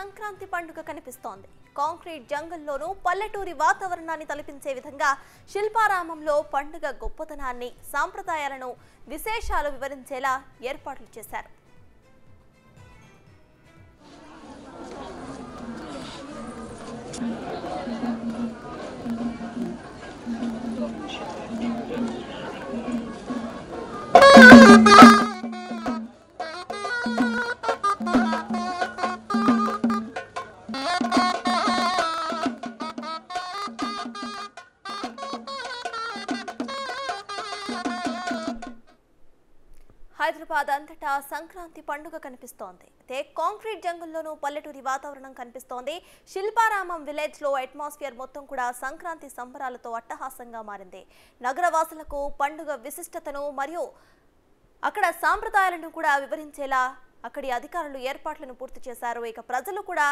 సంక్రాంతి పండుగ కనిపిస్తోంది. కాంక్రీట్ జంగల్లోనూ పల్లెటూరి వాతావరణాన్ని తలపించే విధంగా శిల్పారామంలో పండుగ గొప్పతనాన్ని, సాంప్రదాయాలను, విశేషాలు వివరించేలా ఏర్పాట్లు చేశారు. హైదరాబాద్ అంతటా సంక్రాంతి పండుగ కనిపిస్తోంది. అయితే కాంక్రీట్ జంగల్లోనూ పల్లెటూరి వాతావరణం కనిపిస్తోంది. శిల్పారామం విలేజ్ లో అట్మాస్ఫియర్ మొత్తం కూడా సంక్రాంతి సంబరాలతో అట్టహాసంగా మారింది. నగరవాసులకు పండుగ విశిష్టతను మరియు అక్కడ సాంప్రదాయాలను కూడా వివరించేలా అక్కడి అధికారులు ఏర్పాట్లను పూర్తి చేశారు. ఇక ప్రజలు కూడా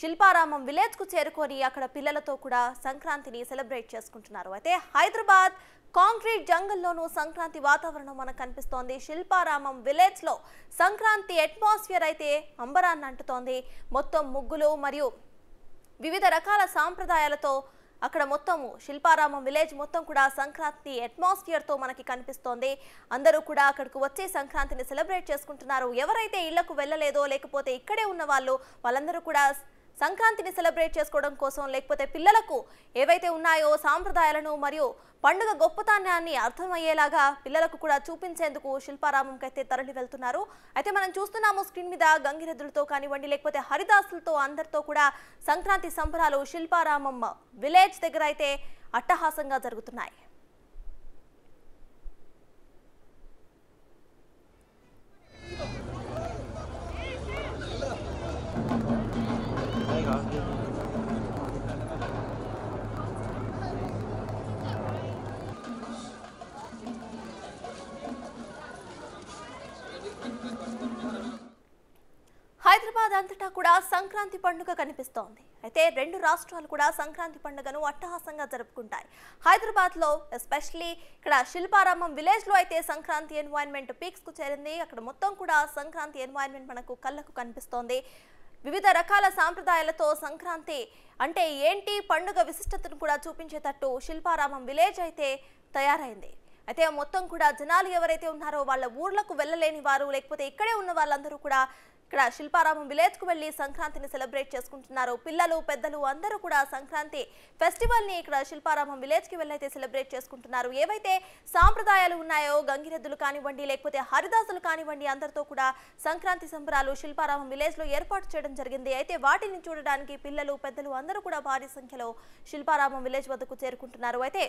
శిల్పారామం విలేజ్ కు చేరుకొని అక్కడ పిల్లలతో కూడా సంక్రాంతిని సెలబ్రేట్ చేసుకుంటున్నారు. అయితే హైదరాబాద్ కాంక్రీట్ జంగల్లోనూ సంక్రాంతి వాతావరణం మనకు కనిపిస్తోంది. శిల్పారామం విలేజ్ లో సంక్రాంతి అట్మాస్ఫియర్ అయితే అంబరాన్ని అంటుతోంది. మొత్తం ముగ్గులు మరియు వివిధ రకాల సాంప్రదాయాలతో అక్కడ మొత్తం శిల్పారామం విలేజ్ మొత్తం కూడా సంక్రాంతి అట్మాస్ఫియర్ తో మనకి కనిపిస్తోంది. అందరూ కూడా అక్కడికి వచ్చే సంక్రాంతిని సెలబ్రేట్ చేసుకుంటున్నారు. ఎవరైతే ఇళ్లకు వెళ్ళలేదో లేకపోతే ఇక్కడే ఉన్న వాళ్ళందరూ కూడా సంక్రాంతిని సెలబ్రేట్ చేసుకోవడం కోసం లేకపోతే పిల్లలకు ఏవైతే ఉన్నాయో సాంప్రదాయాలను మరియు పండుగ గొప్పతనాన్ని అర్థమయ్యేలాగా పిల్లలకు కూడా చూపించేందుకు శిల్పారామంకి అయితే తరలి వెళ్తున్నారు. అయితే మనం చూస్తున్నాము స్క్రీన్ మీద గంగిరెద్దులతో కానివ్వండి లేకపోతే హరిదాసులతో అందరితో కూడా సంక్రాంతి సంబరాలు శిల్పారామం విలేజ్ దగ్గర అయితే అట్టహాసంగా జరుగుతున్నాయి. హైదరాబాద్ అంతటా కూడా సంక్రాంతి పండుగ కనిపిస్తోంది. అయితే రెండు రాష్ట్రాలు కూడా సంక్రాంతి పండుగను అట్టహాసంగా జరుపుకుంటాయి. హైదరాబాద్ లో ఎస్పెషల్లీ ఇక్కడ శిల్పారామం విలేజ్ లో అయితే సంక్రాంతి ఎన్వైరన్మెంట్ పీక్స్ కు చేరింది. అక్కడ మొత్తం కూడా సంక్రాంతి ఎన్వైరన్మెంట్ మనకు కళ్ళకు కనిపిస్తోంది. వివిధ రకాల సాంప్రదాయాలతో సంక్రాంతి అంటే ఏంటి పండుగ విశిష్టతను కూడా చూపించేటట్టు శిల్పారామం విలేజ్ అయితే తయారైంది. అయితే మొత్తం కూడా జనాలు ఎవరైతే ఉన్నారో వాళ్ళ ఊర్లకు వెళ్ళలేని వారు లేకపోతే ఇక్కడే ఉన్న వాళ్ళందరూ కూడా ఇక్కడ శిల్పారామం విలేజ్ కు వెళ్లి సంక్రాంతిని సెలబ్రేట్ చేసుకుంటున్నారు. పిల్లలు పెద్దలు అందరూ కూడా సంక్రాంతి ఫెస్టివల్ ని ఇక్కడ శిల్పారామం విలేజ్ కి వెళ్ళైతే సెలబ్రేట్ చేసుకుంటున్నారు. ఏవైతే సాంప్రదాయాలు ఉన్నాయో గంగిరెద్దులు కానివ్వండి లేకపోతే హరిదాసులు కానివ్వండి అందరితో కూడా సంక్రాంతి సంబరాలు శిల్పారామం విలేజ్ లో ఏర్పాటు చేయడం జరిగింది. అయితే వాటిని చూడడానికి పిల్లలు పెద్దలు అందరూ కూడా భారీ సంఖ్యలో శిల్పారామం విలేజ్ వద్దకు చేరుకుంటున్నారు. అయితే